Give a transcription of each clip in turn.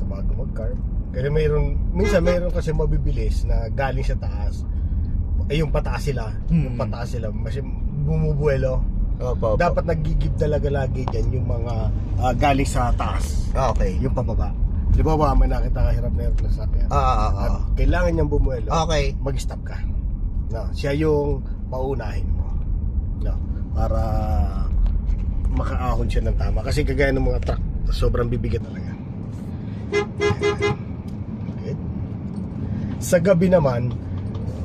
bago mag-carb. Kasi minsan mayroon kasi mabibilis na galing sa taas. Yung pataas sila, kasi bumubuelo. Opo. Dapat nagigib talaga lagi dyan yung mga galing sa taas. Okay. Yung pababa. Di ba may nakita kahirap na airplane sa akin? At kailangan niyang bumuelo. Okay. Mag-stop ka. No, siya yung paunahin mo. No, para makaahon siya ng tama. Kasi kagaya ng mga truck, sobrang bibigat talaga. Okay. Sa gabi naman,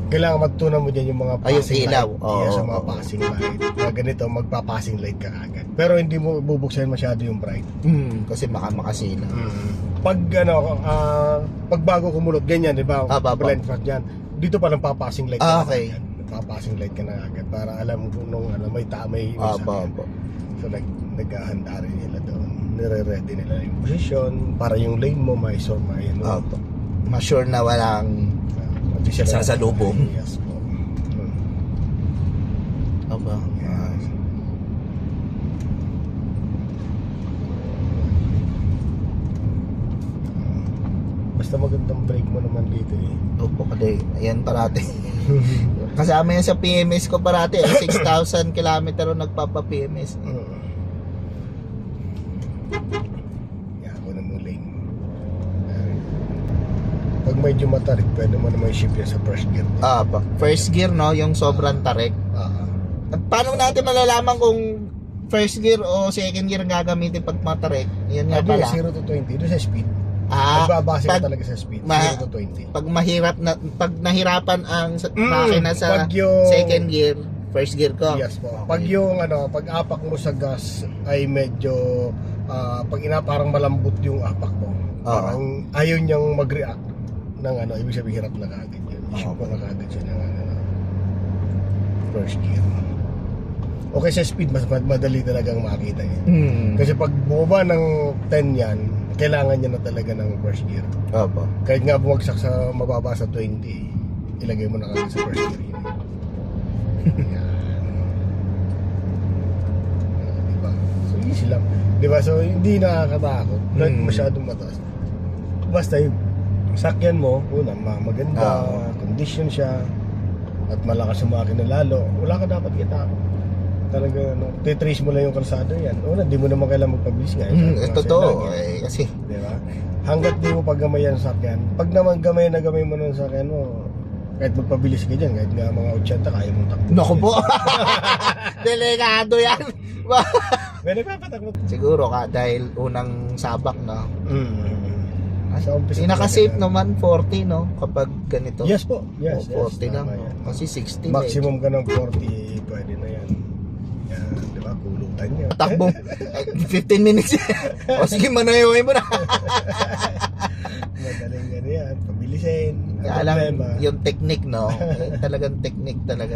kailangan magtunan mo dyan yung mga passing ilaw. light. Sa mga passing light. Ganito, magpa-passing light ka agad. Pero hindi mo bubuksan masyado yung bright. Kasi makasila. Pag pag bago kumulot, ganyan, di ba? Blind spot yan. Dito pa lang pa-passing light ka Okay. Pa-passing light ka na agad para alam mo kung may Opo. So naghahanda rin nila doon. Nire-ready nila yung position para yung lane mo may Opo. Ma-sure na walang sasalubong. Yes po. Opo. Basta magandang brake mo naman dito eh. Opo, kasi ayan parati. Kasama yan sa PMS ko parati. 6,000 kilometer nagpapa-PMS. Ako na mo lane mo. Pag medyo matarik, pwede mo naman shift yan sa first gear. First gear, no? Yung sobrang tarik. Paano natin malalaman kung first gear o second gear ang gagamitin pag matarik? Yan nga pala. 0 to 20, doon sa speed. Nagbabase ka talaga sa speed, 0 to 20. Pag nahirapan ang makina sa second gear, first gear ko. Yes po. Pag yung pag apak mo sa gas ay medyo pag parang malambot yung apak mo. Parang ayaw niyang mag-react ng ibig sabihin hirap na kaagad yun. Issue ko na kaagad siya ng first gear. Okay, sa speed mas madali talagang makita yan. Kasi pag bumaba ng 10 yan, kailangan niya na talaga ng first gear. Opo. Kahit nga bumagsak sa mababa sa 20, ilagay mo na kagad sa first gear yun. Diba? So easy lang. Diba? So hindi nakakatakot. Kahit masyadong mataas. Basta yung sakyan mo, maganda, condition siya, at malakas yung makina lalo, wala ka dapat kitakot. Talaga, titrace mo lang yung kalsada yan. Di mo naman kailangan magpabilis nga. Totoo. Kasi, diba? Hanggat di mo paggamayan sa sakyan, pag naman gamay mo ng sakyan mo, kahit magpabilis ka dyan, kahit nga mga 80, kaya mong takbo. Naku po! Delikado yan! Pwede pa patakbo. Siguro dahil unang sabak, no? Pinaka-safe naman 40, no? Kapag ganito. Yes po. Yes, 40 lang. Yan. Kasi 60 maximum ka ng 40, pwede na yan. Yan, di ba? Kulutan nyo. Takbo. 15 minutes. O sige, manayaway mo na. Madaling gano'n yan. Pabilisin. Alam, yung technique, no? Talagang technique talaga.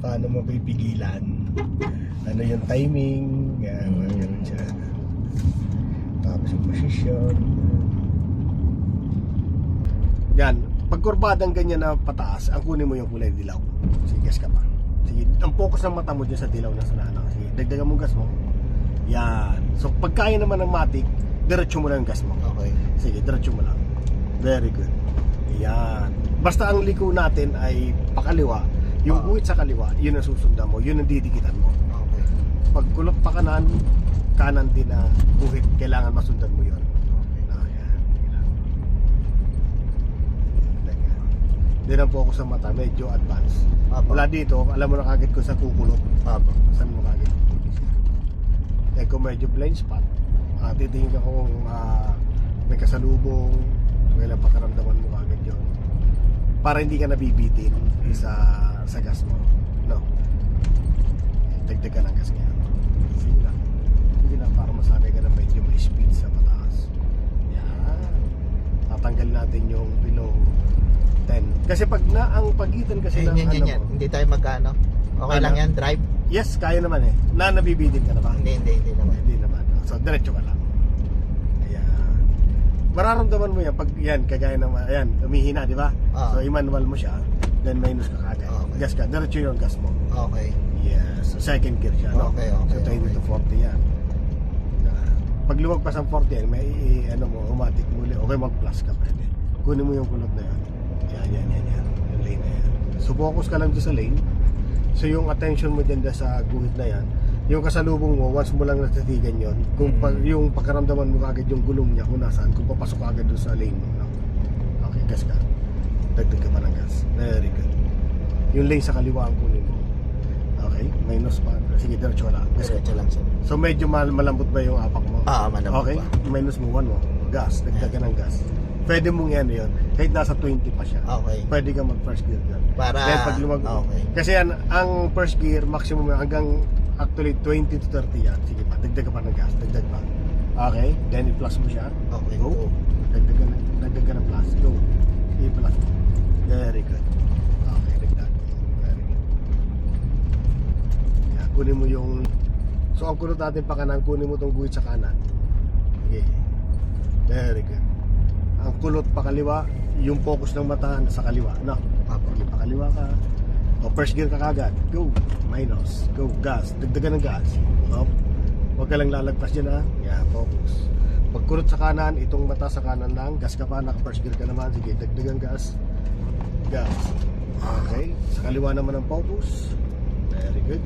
Paano mapipigilan? Ano yung timing? Yan, ganun siya. Tapos yung position. Yan, pag kurbadang ganyan na pataas, ang kunin mo yung kulay dilaw. Sige, gas ka pa. Sige, ang focus ng mata mo dyan sa dilaw na sanana. Sige, dagdagan mo gas mo. Yan. So, pag kaya naman ng matik, diretso mo lang yung gas mo. Okay. Sige, diretso mo lang. Very good. Yan. Basta ang liko natin ay pakaliwa. Yung guhit sa kaliwa, yun ang susundan mo. Yun ang didikitan mo. Okay. Pag kulot pa kanan din na guhit, kailangan masundan mo yun. Din ang focus ng mata, medyo advance. Wala dito, alam mo na kagad kung saan kukulot. Saan mo kagad kukulot. Eh kung medyo blind spot, titingin ka kung may kasalubong, kailan pakaramdaman mo kagad yun. Para hindi ka nabibitin sa gas mo. No? Dagdag ka ng gas niya. Sige lang, para masanay ka na medyo may speed sa pataas. Yan. Tatanggal natin yung below 10. Kasi pag ang pagitan kasi ng yan. Hindi tayo magkano. Okay lang yan, drive? Yes, kaya naman eh. Nabibitin ka na ba? Hindi naman. Hindi naman. So, diretso ka lang. Ayan. Mararamdaman mo yan pag yan, kagaya ng, ayan, umihina, di ba? So, i-manual mo siya, then minus ka kagad. Okay. Gas ka, diretso yung gas mo. Okay. Yes. So, second gear siya, no? Okay. So, 20 to 40 yan. Pag lumagpas ang 40 yan, may ano mo, automatic muli. Okay, mag-plus ka pwede. Kunin mo yung kulot na yan. Yan. Yung lane na yan. So focus ka lang dyan sa lane. So yung attention mo dyan sa guhit na yan, yung kasalubong mo, once mo lang natitigan yon, kung yung pagkaramdaman mo agad yung gulong niya kung nasaan, kung papasok ka agad doon sa lane mo, no? Okay, gas ka. Dagdag ka pa ng gas. Very good. Yung lane sa kaliwa ang kunin mo. Okay, minus pa. Sige, diretso lang. Diretso lang siya. So medyo malambot ba yung apak mo? Malambot Okay, pa. minus mo 1 mo. Gas, dagdagan ng gas. Pwede mong yan yun. Kahit nasa 20 pa siya. Okay. Pwede ka mag first gear dyan. Para, Then pag okay. Kasi yan, ang first gear maximum hanggang actually 20 to 30 yan. Sige pa, dagdag ka pa ng gas. Dagdag pa. Okay, then i-plus mo siya. Okay, Go. go. Dagdagan ng plus. Go. I-plus mo. Very good. Okay, dagdag. Very good. Yan, kunin mo yung... So ang kulot natin pa kanan, kunin mo tong guhit sa kanan. Okay. Very good. Ang kulot pa kaliwa, yung focus ng mata sa kaliwa. No? Okay, pa kaliwa ka. O first gear ka kagad. Go. Minus. Go. Gas. Dagdagan ng gas. Up. Huwag ka lang lalagpas dyan ha. Yeah, focus. Pag kulot sa kanan, itong mata sa kanan lang. Gas ka pa, naka first gear ka naman. Sige, dagdagan gas. Gas. Okay. Sa kaliwa naman ang focus. Very good.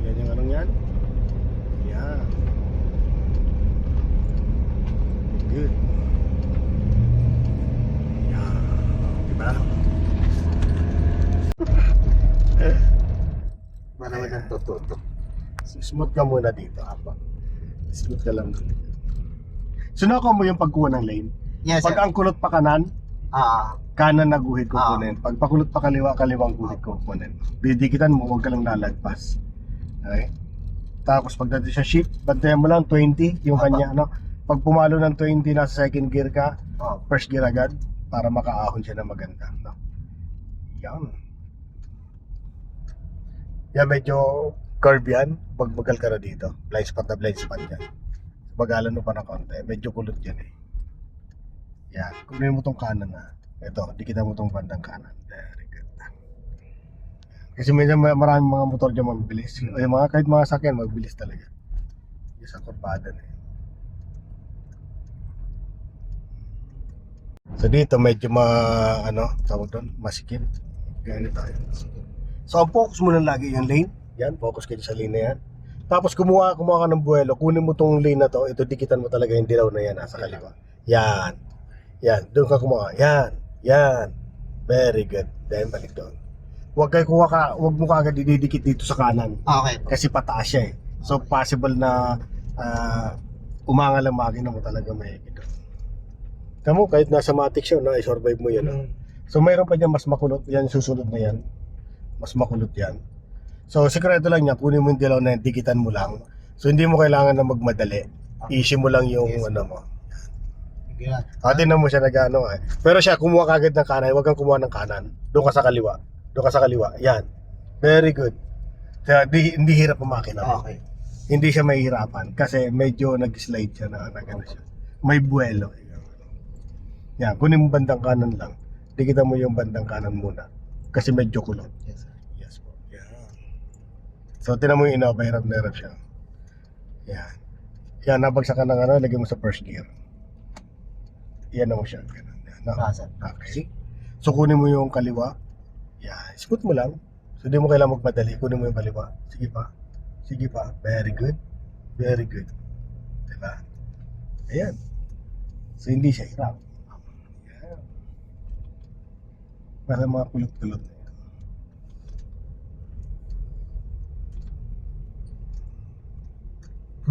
Yan yung anong yan. Yeah. Good. Yeah. Diba? Manawan ng tututo. Smooth ka muna dito. Apa. Smooth ka lang. Sunukan mo yung pagkuha ng lane. Yes, Pag sir. ang kulot pa kanan, kanan na guhit Ah. kukunin. Pag pakulot pa kaliwa, kaliwang guhit kukunin. Didikitan mo, huwag ka lang lalagpas. Okay? Tapos pagdating sa shift, bantayan mo lang 20 yung Apa. kanya, ano? Pag pumalo ng 20, nasa second gear ka, first gear agad para makaahon siya na maganda, no? Yan. Yan, medyo curve yan. Pagbagal ka na dito. Blind spot yan. Bagalan mo pa ng konti. Medyo kulot yan eh. Yan. Kunin mo tong kanan na. Ito, dikitan mo tong bandang kanan. Very good. Kasi maraming mga motor dyan mabilis. Ay, kahit mga sakyan, mabilis talaga. Yung sa kurbada na yun. So dito medyo tawag doon, masikip. Ganito tayo. So ang focus mo lang lagi yung lane. Yan, focus kayo sa lane na yan. Tapos kumuha ka ng buwelo, kunin mo tong lane na to, ito dikitan mo talaga yung dilaw na yan sa kaliwa. Yan. Yan, doon ka kumuha. Yan. Very good. Then balik doon. Huwag mo kagad didikit dito sa kanan. Okay. Kasi pataas siya eh. So possible na umangal ang makina mo talaga may ito. Tamo, kahit nasa matic siya, na-survive mo yun. So mayroon pa dyan mas makulot. Yan, susunod na yan. Mas makulot yan. So sikreto lang niya, kunin mo yung dilaw na yan, dikitan mo lang. So hindi mo kailangan na magmadali. Easy mo lang yung mo. Tinan mo siya nag-ano eh. Pero siya, kumuha kagad ng kanan, huwag kang kumuha ng kanan. Doon ka sa kaliwa. Yan. Very good. Kaya hindi hirap ang makina mo. Okay. Hindi siya mahihirapan kasi medyo nag-slide siya na gano'n siya. May buwelo. Yan, kunin mo bandang kanan lang. Dikitan mo yung bandang kanan muna. Kasi medyo kulot. Yes, sir. Yes po. Yan. So, tinan mo yung Innova, hirap na hirap siya. Yan. Yan, nabagsak ka ng lagyan mo sa first gear. Yan na mo siya. Ganun. Yan, no? Okay. So, kunin mo yung kaliwa. Yan. Smooth mo lang. So, hindi mo kailangan magmadali. Kunin mo yung kaliwa. Sige pa. Very good. Diba? Ayan. So, hindi siya hirap. Ayan. Para mga kulot-kulot na yan.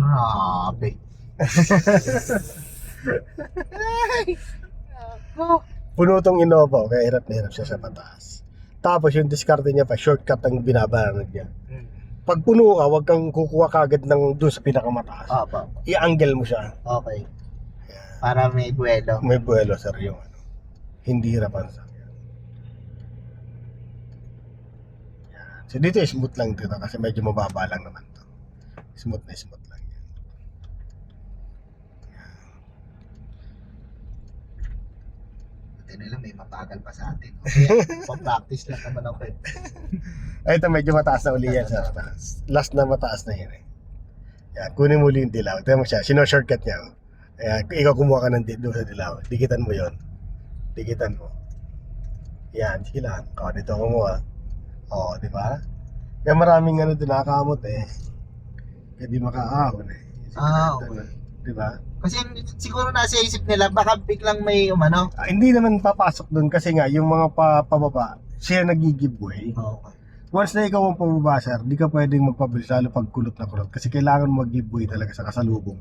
Grabe. Puno tong Innova, kaya hirap na hirap siya sa pataas. Tapos yung diskarte niya pa, shortcut ang binabaran niya. Pag puno ka, huwag kang kukuha kagad ng doon sa pinakamataas. I-angle mo siya. Okay. Para may buwelo. May buwelo, sir, yung hindi hirapan sa yan. So dito smooth lang dito kasi medyo mababa lang naman to. Smooth lang yan. Buti na lang may mapagal pa sa atin. Okay, pa-practice lang naman ako eh. Ay, ito medyo mataas na uli yan sa taas. Last na mataas na yan eh. Yan, kunin mo yung dilaw. Tignan mo siya, sino-shortcut niya. Oh. Ayan, ikaw kumuha ka ng doon sa dilaw. Dikitan mo yon. Dikitan mo. Yan, sige lang. O, dito kumuha. O, di ba? Kaya maraming ano doon nakakamot eh. Kaya di makaahon eh. Okay. Di ba? Kasi siguro nasa isip nila, baka biglang may umano. Hindi naman papasok doon kasi nga yung mga pababa, siya nag-giveaway. Okay. Once na ikaw ang pababa, sir, di ka pwedeng magpabilis lalo pag kulot na kulot kasi kailangan mag-giveaway talaga sa kasalubong.